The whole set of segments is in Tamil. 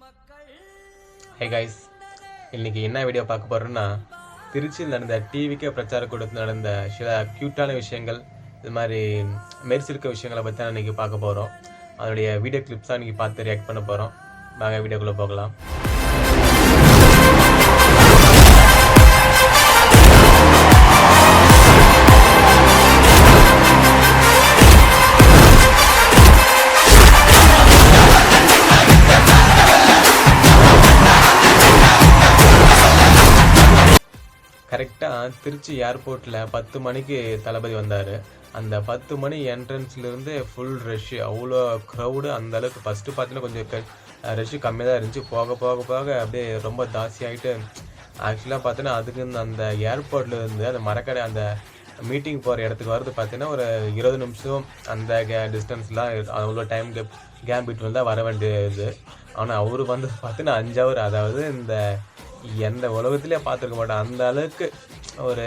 ஹே கைஸ், இன்றைக்கி என்ன வீடியோ பார்க்க போகிறோன்னா, திருச்சியில் நடந்த டிவிக்கே பிரச்சார கூட்டத்தில் நடந்த சில க்யூட்டான விஷயங்கள், இது மாதிரி மெரிசிருக்க விஷயங்களை பற்றி தான் இன்றைக்கி பார்க்க போகிறோம். அதனுடைய வீடியோ கிளிப்ஸ் தான் இன்றைக்கி பார்த்து ரியாக்ட் பண்ண போகிறோம். வாங்க வீடியோக்குள்ளே போகலாம். கரெக்டாக திருச்சி ஏர்போர்ட்டில் 10 மணிக்கு தளபதி வந்தார். அந்த 10 மணி என்ட்ரன்ஸ்லேருந்து ஃபுல் ரஷ்ஷு, அவ்வளோ க்ரௌடு. அந்தளவுக்கு ஃபஸ்ட்டு பார்த்தீங்கன்னா கொஞ்சம் ரஷ்ஷு கம்மியாக தான் இருந்துச்சு. போக போக போக அப்படியே ரொம்ப ஜாஸ்தியாகிட்டு, ஆக்சுவலாக பார்த்தீங்கன்னா அதுக்கு அந்த ஏர்போர்ட்டில் இருந்து அந்த மரக்கடை அந்த மீட்டிங் போகிற இடத்துக்கு வரது பார்த்தீங்கன்னா ஒரு 20 நிமிஷம் அந்த டிஸ்டன்ஸ்லாம் அவ்வளோ டைம் கேப் பிட்வீன் தான் வர வேண்டியது. ஆனால் அவர் வந்து பார்த்தீங்கன்னா 5 ஹவர், அதாவது இந்த எந்த உலகத்திலே பார்த்துருக்க மாட்டேன் அந்த அளவுக்கு ஒரு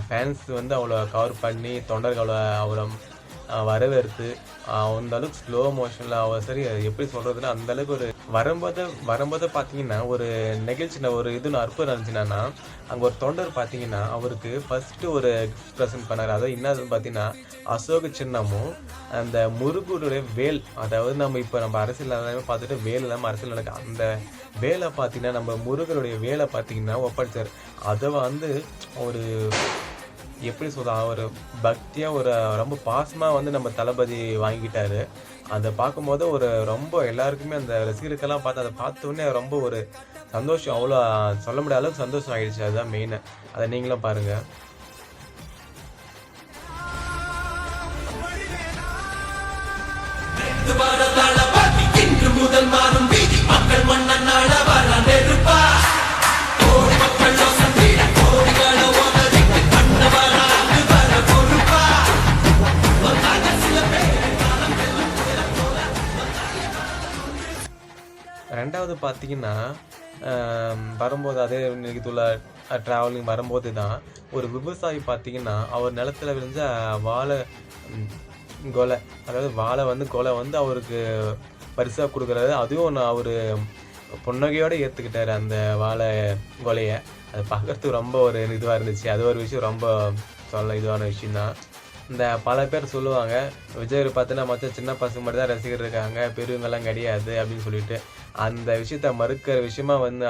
ஃபேன்ஸ் வந்து அவ்வளோ கவர் பண்ணி தொண்டர்களை அவ்வளோ வரவேற்று அந்த அளவுக்கு ஸ்லோ மோஷனில் சரி எப்படி சொல்கிறதுன்னா அந்தளவுக்கு ஒரு வரும்போது பார்த்தீங்கன்னா ஒரு நெகிழ்ச்சி ஒரு இது அற்புதம் இருந்துச்சுன்னா, அங்கே ஒரு தொண்டர் பார்த்தீங்கன்னா அவருக்கு ஃபஸ்ட்டு ஒரு கிஃப்ட் ப்ரெசென்ட் பண்ணார். அதாவது என்னதுன்னு பார்த்தீங்கன்னா அசோக சின்னமும் அந்த முருகனுடைய வேல். அதாவது நம்ம அரசியல் எல்லாமே பார்த்துட்டு வேல் இல்லாமல் அரசியல் நடக்க அந்த வேலை பார்த்தீங்கன்னா நம்ம முருகனுடைய வேலை பார்த்தீங்கன்னா ஒப்படைச்சார். அதை வந்து ஒரு எப்படி சொல்ல ஒரு பக்தியாக ஒரு ரொம்ப பாசமாக வந்து நம்ம தளபதி வாங்கிட்டாரு. அதை பார்க்கும்போது ஒரு ரொம்ப எல்லாருக்குமே அந்த ரசிகர்களுக்கெல்லாம் பார்த்து அதை பார்த்தோன்னே ரொம்ப ஒரு சந்தோஷம், அவ்வளோ சொல்ல முடியாத அளவுக்கு சந்தோஷம் ஆகிடுச்சு. அதுதான் மெயின். அதை நீங்களும் பாருங்கள். ரெண்டாவது பார்த்தீங்கன்னா வரும்போது அதே இதுல ட்ராவலிங் வரும்போது தான் ஒரு விவசாயி பார்த்தீங்கன்னா அவர் நிலத்துல விழுந்த வாழை கொலை, அதாவது வாழை வந்து கொலை வந்து அவருக்கு பரிசாக கொடுக்குறாரு. அதுவும் அவர் புன்னகையோடு ஏற்றுக்கிட்டாரு அந்த வாழை கொலையை. அதை பார்க்கறதுக்கு ரொம்ப ஒரு இதுவாக இருந்துச்சு. அது ஒரு விஷயம் ரொம்ப இதுவான விஷயந்தான். இந்த பல பேர் சொல்லுவாங்க விஜய் பார்த்தீங்கன்னா மொத்தம் சின்ன பசங்க மட்டும் தான் ரசிகர் இருக்காங்க, பெரியவங்கெல்லாம் கிடையாது அப்படின்னு சொல்லிட்டு. அந்த விஷயத்த மறுக்கிற விஷயமா வந்து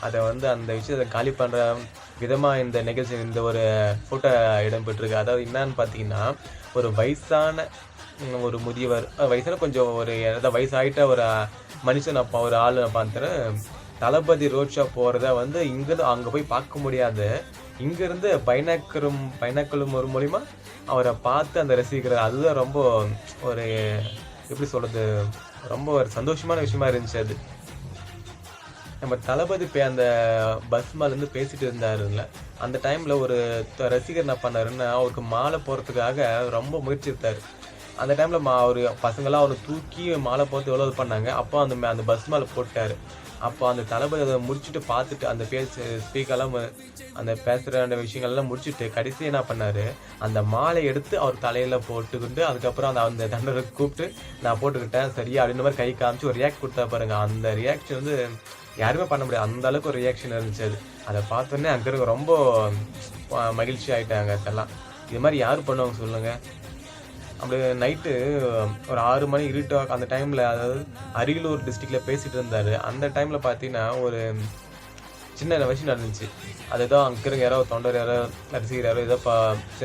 அதை வந்து அந்த விஷயத்தை காலி பண்ணுற விதமாக இந்த நிகழ்ச்சி இந்த ஒரு ஃபோட்டோ இடம்பெற்றிருக்கு. அதாவது என்னன்னு பார்த்தீங்கன்னா ஒரு வயசான ஒரு முதியவர், வயசான கொஞ்சம் ஒரு வயசாகிட்ட ஒரு மனுஷன் ஒரு ஆள் பார்த்துறேன் தளபதி ரோட் ஷோ போகிறத வந்து இங்கேருந்து அங்கே போய் பார்க்க முடியாது. இங்கேருந்து பைனாக்குலம் ஒரு மூலிமா அவரை பார்த்து அந்த ரசிக்கிறார். அதுதான் ரொம்ப ஒரு எப்படி சொல்கிறது, ரொம்ப ஒரு சந்தோஷமான விஷயமா இருந்துச்சு. அது நம்ம தளபதி அந்த பஸ் மேலேருந்து பேசிட்டு இருந்தாருங்கள, அந்த டைமில் ஒரு ரசிகர் என்ன பண்ணாருன்னா அவருக்கு மாலை போகிறதுக்காக ரொம்ப முயற்சி எடுத்தார். அந்த டைமில் அவர் பசங்களாம் அவரை தூக்கி மாலை போகிறது எவ்வளோ இது பண்ணாங்க. அப்போ அந்த பஸ் மேலே போட்டார். அப்போ அந்த தளபதி அதை முடிச்சுட்டு பார்த்துட்டு அந்த ஸ்பீக்கெல்லாம் அந்த பேசுகிற அந்த விஷயங்கள்லாம் முடிச்சுட்டு கடைசி என்ன பண்ணார், அந்த மாலை எடுத்து அவர் தலையில் போட்டுக்கிட்டு அதுக்கப்புறம் அந்த தண்டரை கூப்பிட்டு நான் போட்டுக்கிட்டேன் சரியா அப்படின்ற மாதிரி கை காமிச்சு ஒரு ரியாக்ட் கொடுத்தா பாருங்கள். அந்த ரியாக்ஷன் வந்து யாருமே பண்ண முடியாது, அந்த அளவுக்கு ஒரு ரியாக்ஷன் இருந்துச்சு. அதை பார்த்தோன்னே அங்கே இருக்க ரொம்ப மகிழ்ச்சி ஆகிட்டாங்க எல்லாம். இது மாதிரி யார் பண்ணுவாங்க சொல்லுங்கள்? அப்படி நைட்டு ஒரு 6 மணி இருட்டாக அந்த டைமில், அதாவது அரியலூர் டிஸ்ட்ரிக்டில் பேசிகிட்டு இருந்தார். அந்த டைமில் பார்த்தீங்கன்னா ஒரு சின்ன விஷயம் நடந்துச்சு. அதுதான் அங்கே இருக்க யாரோ தொண்டர் யாரோ ரசிகர் யாரோ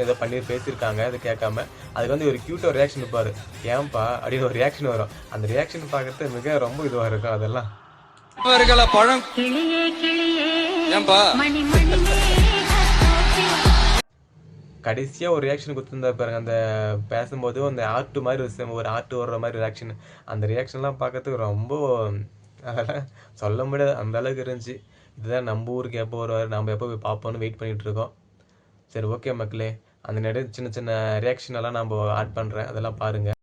ஏதோ பண்ணி பேசியிருக்காங்க. அது கேட்காம அதுக்கு வந்து ஒரு க்யூட்டாக ஒரு ரியாக்ஷன் இருப்பார். ஏன்பா அப்படின்னு ஒரு ரியாக்ஷன் வரும். அந்த ரியாக்ஷன் பார்க்கறது மிக ரொம்ப இதுவாக இருக்கும். அதெல்லாம் பழம் ஏன்பா கடைசியாக ஒரு ரியாக்ஷன் கொடுத்துருந்தா பாருங்க. அந்த பேசும்போது அந்த ஆர்ட் மாதிரி ஒரு ஆர்ட் வர்ற மாதிரி ரியாக்ஷன், அந்த ரியாக்ஷன்லாம் பார்க்கறதுக்கு ரொம்ப அதெல்லாம் சொல்ல முடியாது, அந்த அளவுக்கு இருந்துச்சு. இதுதான் நம்ம ஊருக்கு எப்போ வருவார், நம்ம எப்போ போய் பார்ப்போன்னு வெயிட் பண்ணிகிட்டு இருக்கோம். சரி ஓகே மக்களே, அந்த நிறைய சின்ன சின்ன ரியாக்ஷன் எல்லாம் நம்ம ஆட் பண்ணுறேன், அதெல்லாம் பாருங்கள்.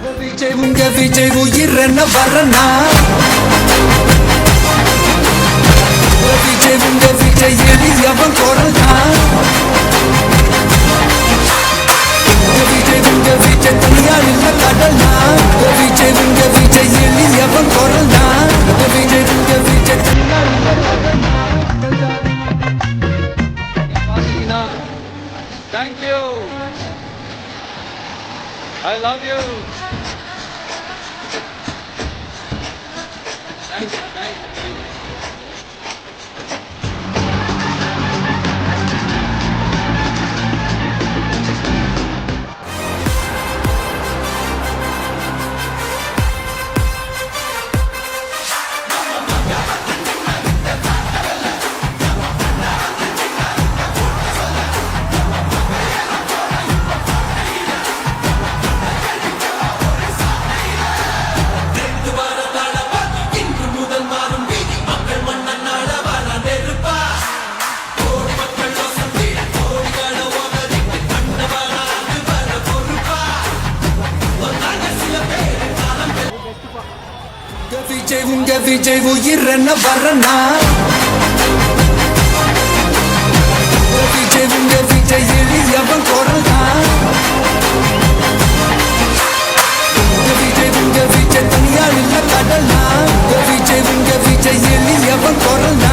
உங்க விஜய் உயிர் என்ன வரனா விஜய் உங்க விஜய் எளியவன் குரல்னா விஜய் உங்க விஜய் தனியால் இல்ல கடல்னா விஜய் உங்க விஜய் எளியவன் குரல்னா விஜய் உங்க விஜய் தனியால் இல்ல கடல்னா. Thank you. I love you. Thank you. Thank you. Vijay உங்க விஜய் உயிர் என்ன வரனா விஜய் உங்க விஜய் எளியவன் குரல்னா விஜய் உங்க விஜய் தனியால் இல்ல கடல்னா விஜய் உங்க விஜய் எளியவன் குரல்னா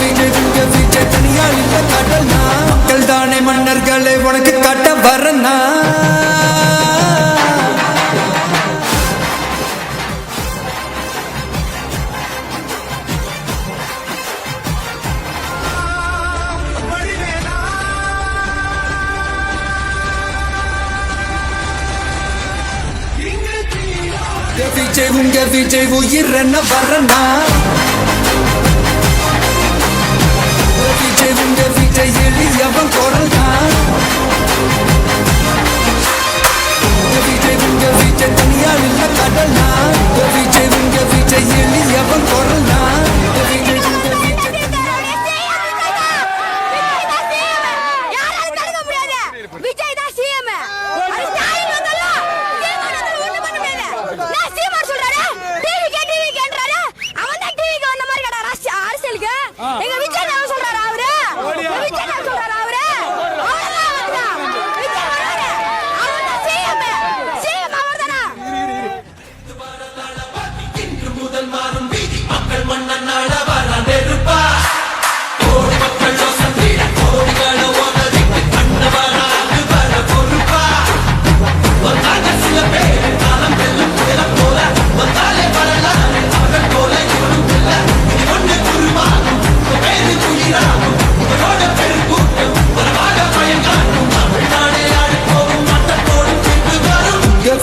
விஜய் உங்க விஜய் தனியால் இல்ல கடல்னா மக்கள் தானே மன்னர்களை உனக்கு காட்ட வரனா விஜய் உங்க விஜய் உயிர் என்ன வரனா விஜய் உங்க விஜய் எளியவன் குரல்னா விஜய் உங்க விஜய் தனியால் இல்ல கடல்னா விஜய் உங்க விஜய் எளியவன் குரல்னா விஜய் உங்க விஜய் விஜய் தான் சிஎம் அரசியலுக்கு எங்க விஜய் என்ன சொல்றாரு அவரு விஜய் என்ன சொல்றாரு அவரு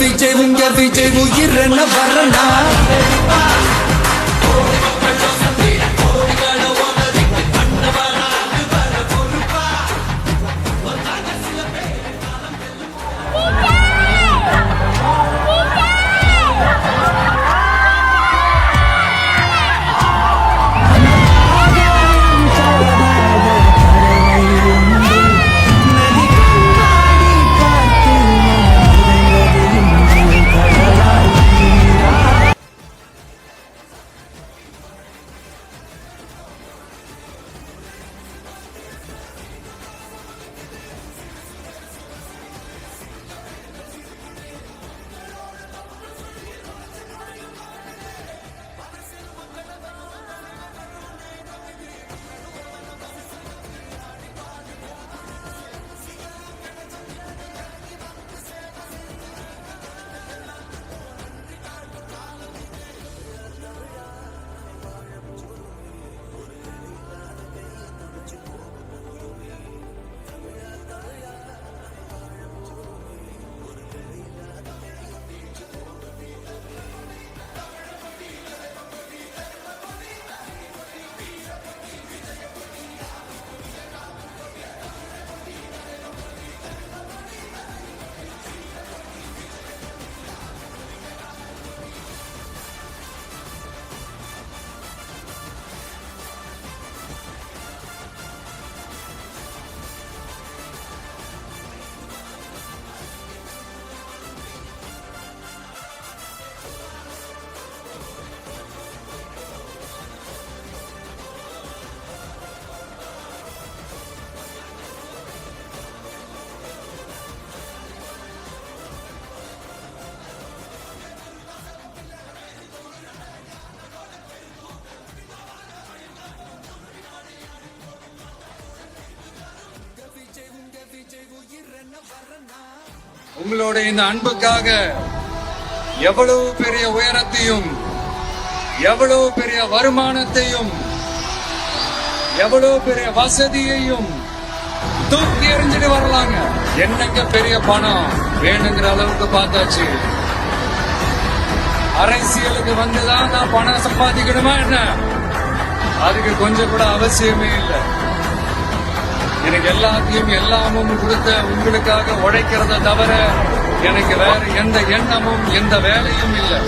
விஜய் உங்க விஜய் உயிர் என்ன வரனா உங்களுடைய இந்த அன்புக்காக எவ்வளவு பெரிய உயரத்தையும், எவ்வளவு பெரிய வருமானத்தையும், எவ்வளவு பெரிய வசதியையும் தூக்கி எறிஞ்சிட்டு வரலாங்க. என்னங்க பெரிய பணம் வேணுங்கிற அளவுக்கு பார்த்தாச்சு. அரசியலுக்கு வந்துதான் நான் பணம் சம்பாதிக்கணுமா என்ன? அதுக்கு கொஞ்சம் கூட அவசியமே இல்லை. எனக்கு எல்லாத்தையும் எல்லாமும் கொடுத்த உங்களுக்காக உழைக்கிறத தவிர எனக்கு வேற எந்த எண்ணமும் எந்த வேலையும் இல்லை.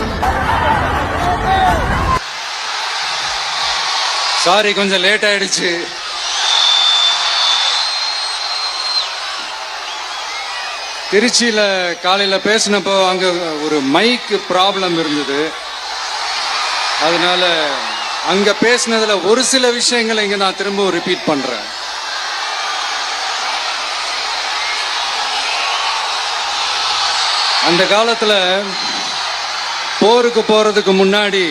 சாரி, கொஞ்சம் லேட் ஆயிடுச்சு. திருச்சியில காலையில பேசினப்போ அங்க ஒரு மைக் ப்ராப்ளம் இருந்தது. அதனால அங்க பேசினதுல ஒரு சில விஷயங்களை இங்க நான் திரும்ப ரிப்பீட் பண்றேன். அந்த காலத்துல போருக்கு போறதுக்கு முன்னாடி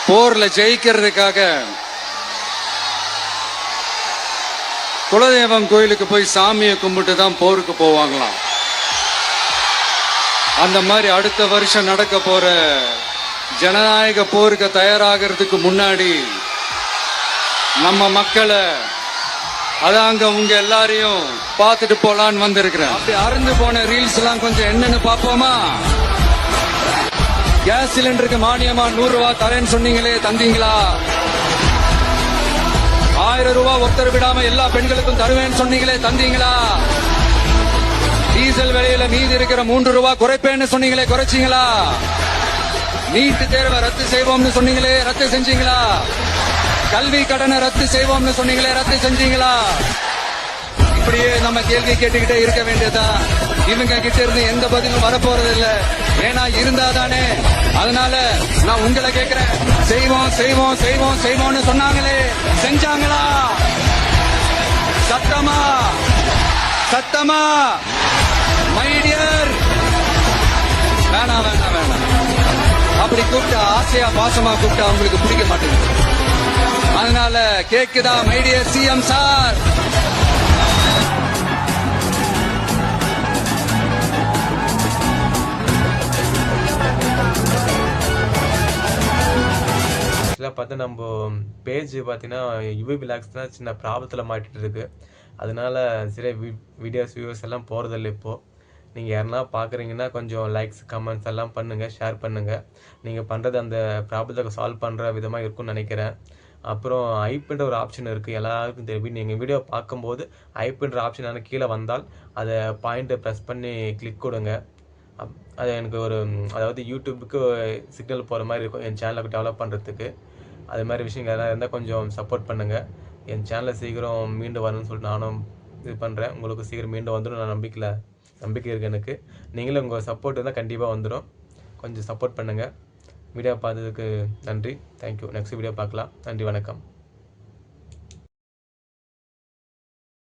போர்ல ஜெயிக்கிறதுக்காக குலதெய்வம் கோயிலுக்கு போய் சாமியை கும்பிட்டு தான் போருக்கு போவாங்களாம். அந்த மாதிரி அடுத்த வருஷம் நடக்க போற ஜனநாயக போருக்கு தயாராகிறதுக்கு முன்னாடி நம்ம மக்களை அதாங்க உங்க எல்லாரையும் பார்த்துட்டு போலான்னு வந்திருக்கிறேன். அப்படி அறந்து போன ரீல்ஸ் எல்லாம் கொஞ்சம் என்னன்னு பாப்போமா? கேஸ் சிலிண்டருக்கு மானியமா 100 ரூபாய் தரேன்னு சொன்னீங்களே, தந்தீங்களா? 1000 ரூபாய் ஒருத்தர் விடாம எல்லா பெண்களுக்கும் தருவேன்னு சொன்னீங்களே, தந்தீங்களா? டீசல் விலையில மீதி இருக்கிற 3 ரூபாய் குறைப்பேன்னு சொன்னீங்களே, குறைச்சிங்களா? நீட்டு தேர்வை ரத்து செய்வோம்னு சொன்னீங்களே, ரத்து செஞ்சீங்களா? கல்வி கடனை ரத்து செய்வோம்னு சொன்னீங்களே, ரத்து செஞ்சீங்களா? இப்படியே நம்ம கேள்வி கேட்டுக்கிட்டே இருக்க வேண்டியதா? இவங்க கிட்ட இருந்து எந்த பதிலும் வரப்போறது இல்ல. ஏன்னா இருந்தாதானே. அதனால நான் உங்களை கேட்கிறேன், செய்வோம் செய்வோம் செய்வோம் செய்வோம்னு சொன்னாங்களே, செஞ்சாங்களா? சத்தமா சத்தமா? மை டியர், வேணாம் வேணாம் வேணாம். அப்படி கூப்பிட்டா, ஆசையா பாசமா கூப்பிட்டா உங்களுக்கு பிடிக்க மாட்டேங்குது. அதனால கேக்குதா மை டியர் சிஎம் சார்? பார்த்தா நம்ம பேஜ் பார்த்தீங்கன்னா யுவி விலாக்ஸ் தான் சின்ன ப்ராப்ளத்தில் மாட்டிட்டு இருக்கு. அதனால சில வீடியோஸ் வியூஸ் எல்லாம் போகிறதில்ல. இப்போது நீங்கள் யாருன்னா பார்க்குறீங்கன்னா கொஞ்சம் லைக்ஸ் கமெண்ட்ஸ் எல்லாம் பண்ணுங்கள், ஷேர் பண்ணுங்கள். நீங்கள் பண்ணுறது அந்த ப்ராப்ளத்தை சால்வ் பண்ணுற விதமாக இருக்கும்னு நினைக்கிறேன். அப்புறம் ஐப்புன்ற ஒரு ஆப்ஷன் இருக்குது, எல்லாருக்கும் தெரியும். நீங்கள் வீடியோ பார்க்கும்போது ஐப்புன்ற ஆப்ஷன் கீழே வந்தால் அதை பாயிண்ட்டை ப்ரெஸ் பண்ணி கிளிக் கொடுங்க. அது எனக்கு ஒரு, அதாவது யூடியூபுக்கு சிக்னல் போகிற மாதிரி இருக்கும் என் சேனலுக்கு டெவலப் பண்ணுறதுக்கு. அது மாதிரி விஷயங்கள் எல்லாம் இருந்தால் கொஞ்சம் சப்போர்ட் பண்ணுங்கள். என் சேனலை சீக்கிரம் மீண்டு வரணும்னு சொல்லிட்டு நானும் இது பண்ணுறேன். உங்களுக்கு சீக்கிரம் மீண்டு வந்துடும் நான் நம்பிக்கை இருக்குது எனக்கு. நீங்களும் உங்கள் சப்போர்ட் இருந்தால் கண்டிப்பாக வந்துடும். கொஞ்சம் சப்போர்ட் பண்ணுங்கள். வீடியோ பார்த்ததுக்கு நன்றி. தேங்க்யூ. நெக்ஸ்ட் வீடியோ பார்க்கலாம். நன்றி, வணக்கம்.